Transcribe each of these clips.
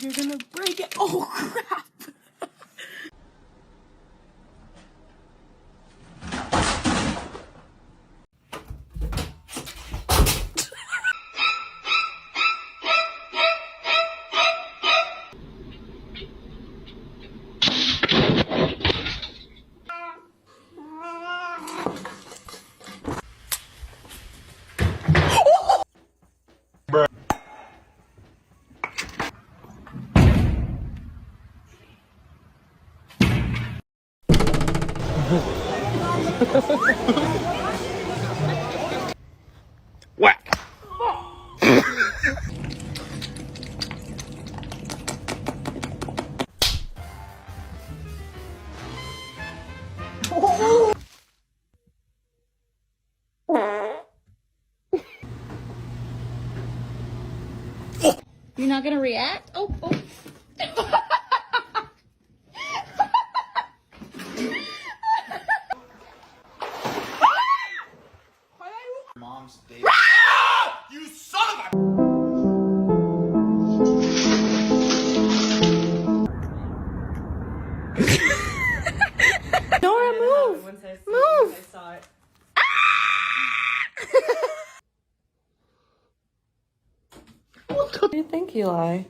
Look, you're gonna break it. Oh, crap. Whack! You're not gonna react? Oh, oh. Mom's baby. You son of a... Nora, move! Move! I saw it. What do you think, Eli?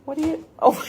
What do you... Oh my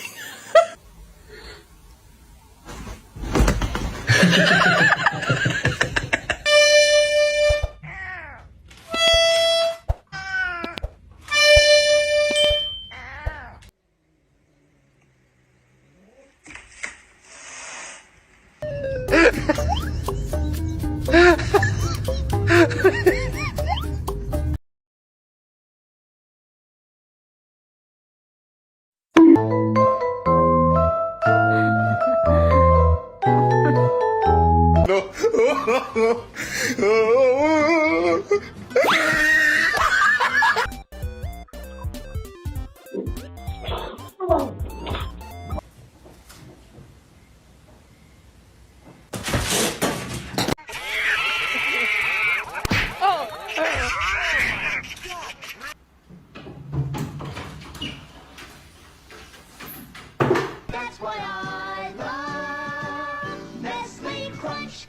That's what I love. Nestle Crunch.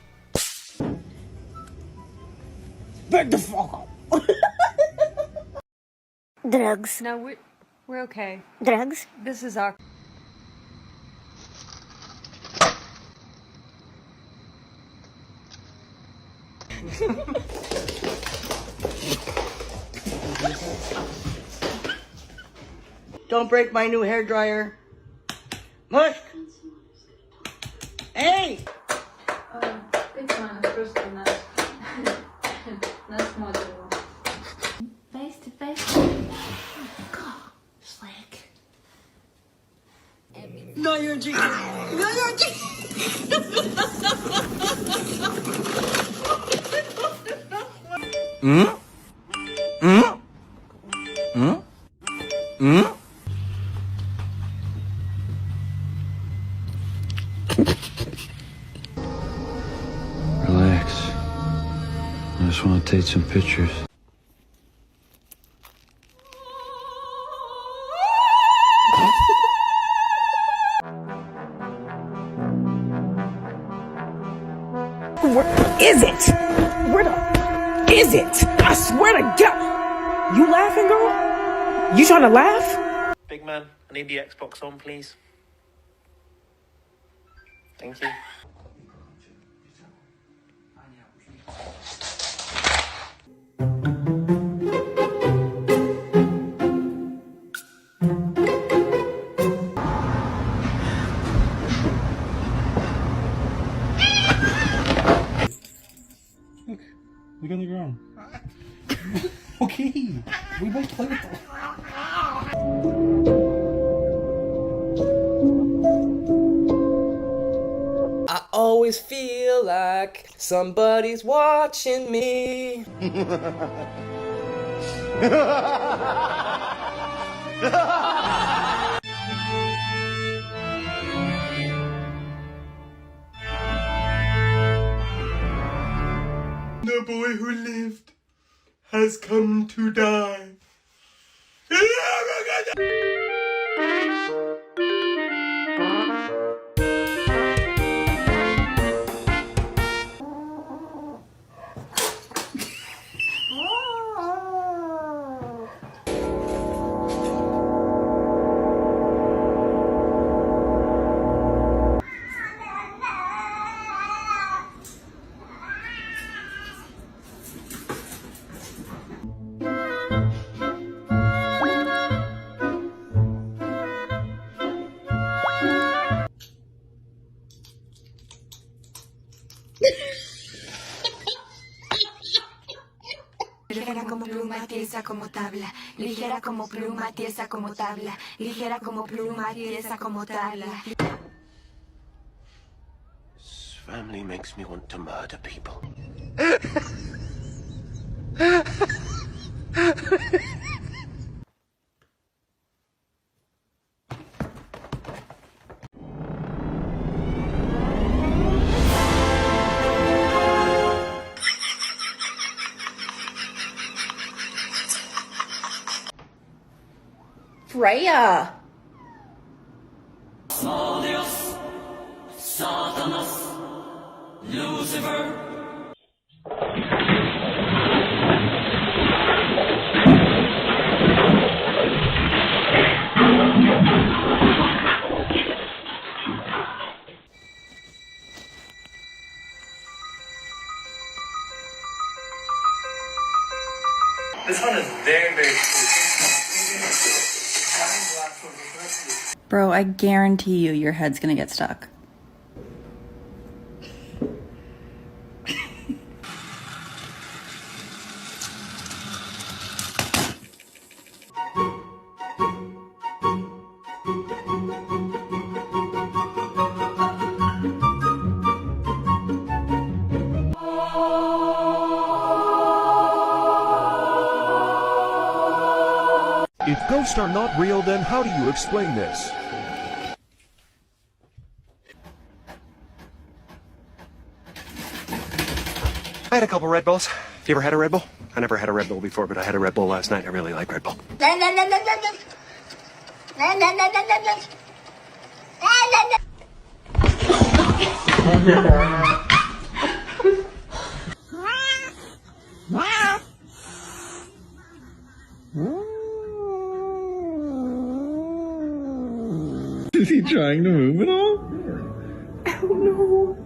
Back the fuck up. Drugs. No, we're okay. Drugs. This is our... Don't break my new hairdryer. Mush! Hey! It's fine, it's просто нас. Нас смотрим. Face to face. God, Slick. No, you're cheating. No, you're cheating. Relax. I just want to take some pictures. Where is it? Where the is it? I swear to God. You laughing, girl? You trying to laugh? Big man, I need the Xbox on, please. Thank you. Look on the ground. Okay, we both play with them. I always feel like somebody's watching me. The boy who lived has come to die. ligera como pluma, tiesa como tabla, ligera como pluma, tiesa como tabla, ligera como pluma, tiesa como tabla. This family makes me want to murder people. Freya! This one is very, very cool. Bro, I guarantee you your head's gonna get stuck. If ghosts are not real, then how do you explain this? I had a couple Red Bulls. You ever had a Red Bull? I never had a Red Bull before, but I had a Red Bull last night. I really like Red Bull. Is he trying to move at all? I don't know.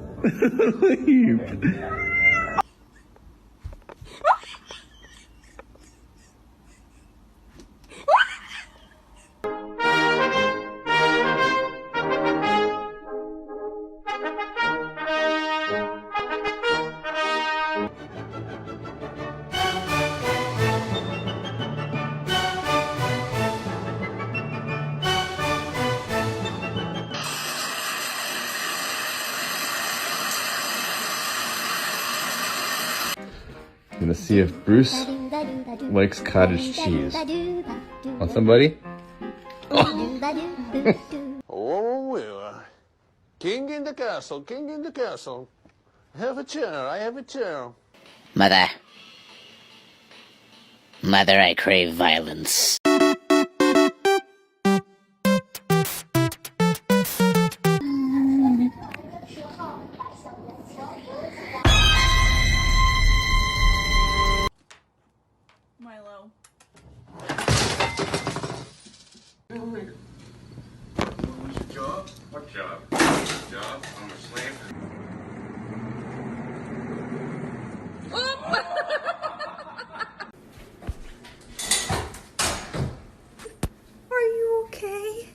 I'm gonna see if Bruce likes cottage cheese. Want somebody? Oh, king in the castle, king in the castle. Have a chair, I have a chair. Mother. Mother, I crave violence. Milo. Job? What job? Job? I'm a slave. Are you okay?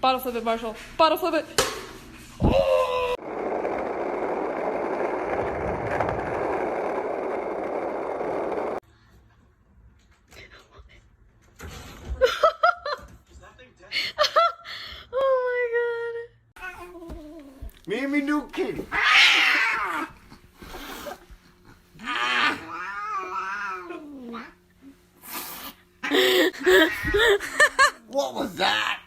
Bottle flip it, Marshall. Bottle flip it. Oh Me and me new kitty. What was that?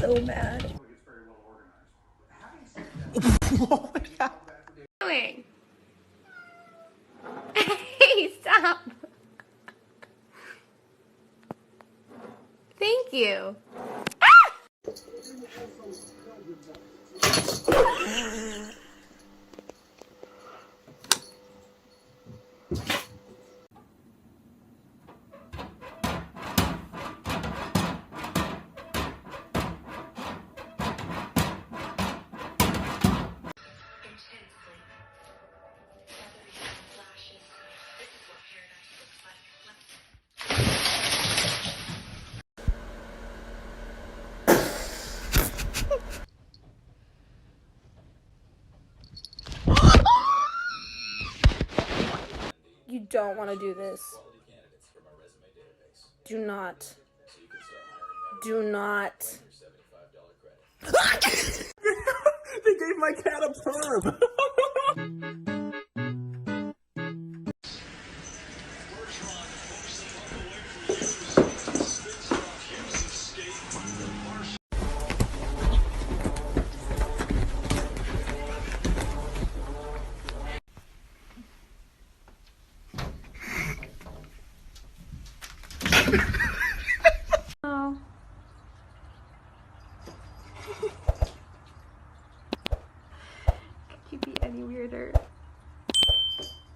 so mad. Doing? Hey, stop. Thank you. don't want to do this. Do not. Do not. They gave my cat a perm. Oh. Could you be any weirder?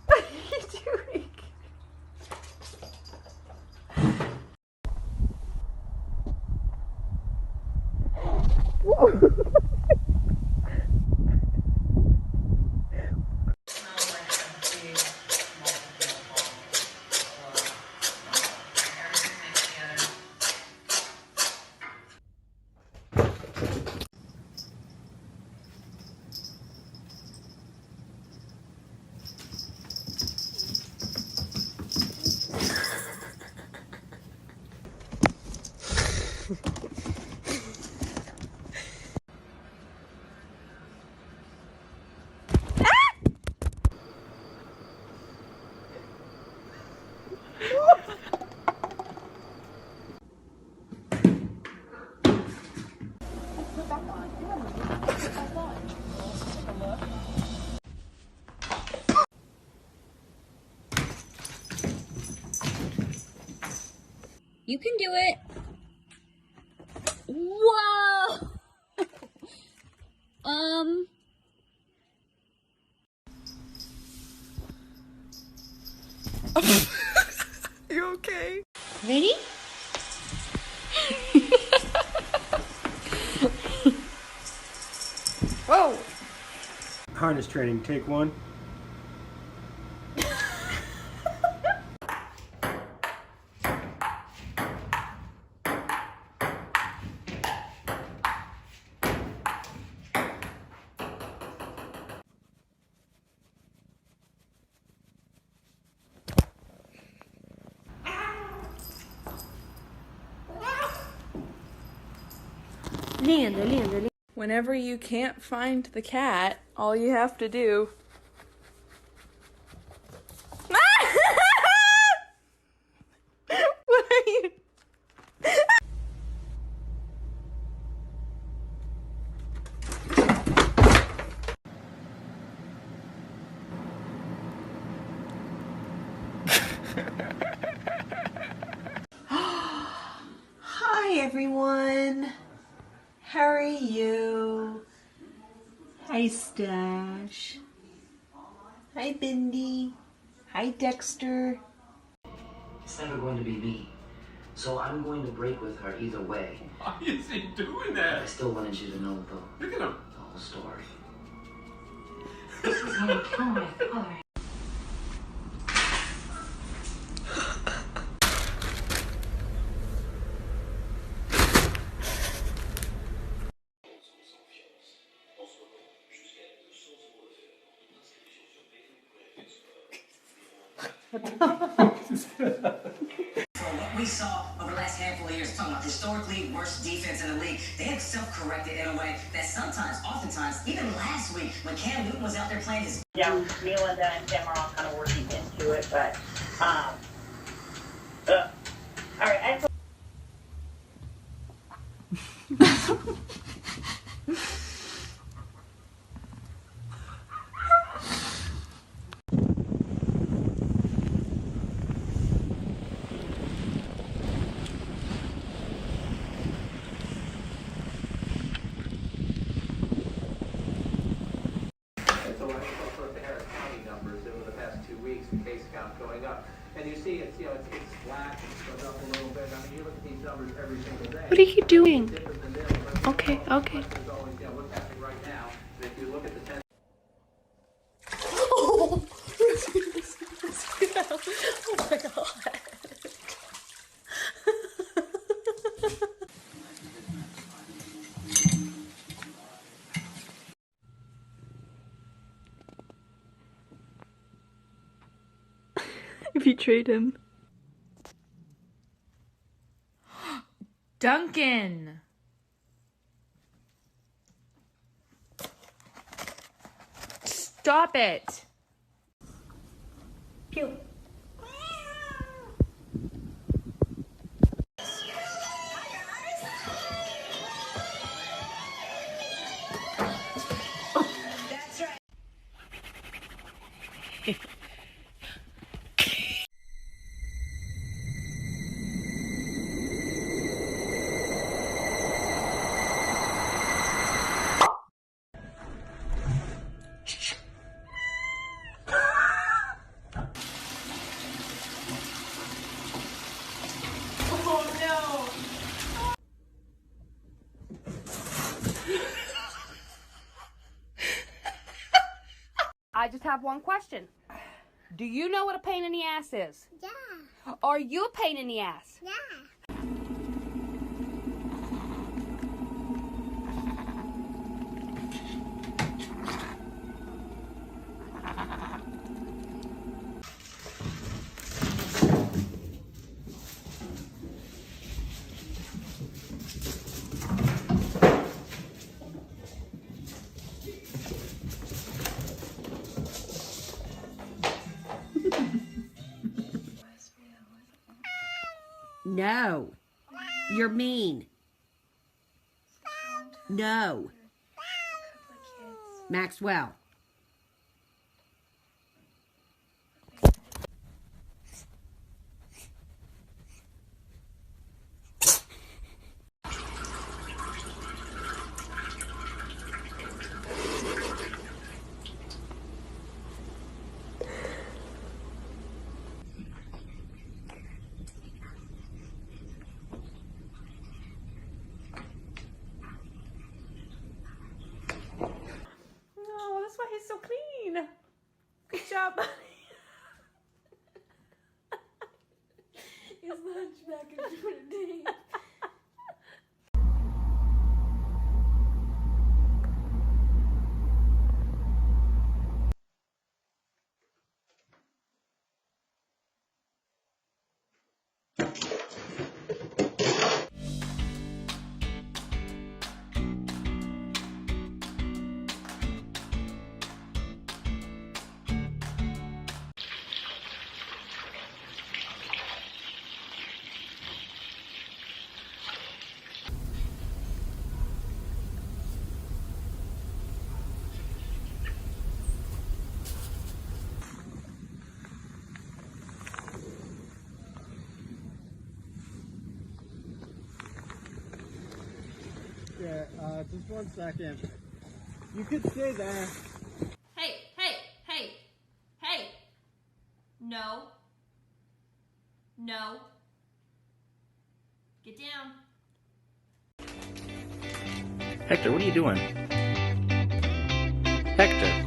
What are you doing? You can do it. Whoa. You okay? Ready? Whoa. Harness training, take one. Whenever you can't find the cat, all you have to do. What are you? Hi, everyone. How are you? Hi, Stash. Hi, Bindi. Hi, Dexter. It's never going to be me. So I'm going to break with her either way. Why is he doing But I that? still wanted you to know Look at him. the whole story. This is gonna kill my father. What we saw over the last handful of years, talking about historically worst defense in the league, they have self-corrected in a way that sometimes, oftentimes, even last week when Cam Newton was out there playing his... Yeah, me, Linda, and Tim are all kind of working into it, but, all right, I the case count going up. And you see it's, it's flat, it goes up a little bit. I mean, you look at these numbers every single day. What are you doing? Okay, okay. There's always, what's happening right now. And if you look at the 10... Oh my god. betrayed him. Duncan! Stop it! Pew. That's right. I just have one question. Do you know what a pain in the ass is? Yeah. Are you a pain in the ass? Yeah. No. You're mean. No. Maxwell. Oh, that's why he's so clean. Good job, buddy. His lunchback is pretty deep. Yeah, just 1 second. You could stay there. Hey, hey, hey, hey! No. No. Get down. Hector, what are you doing? Hector.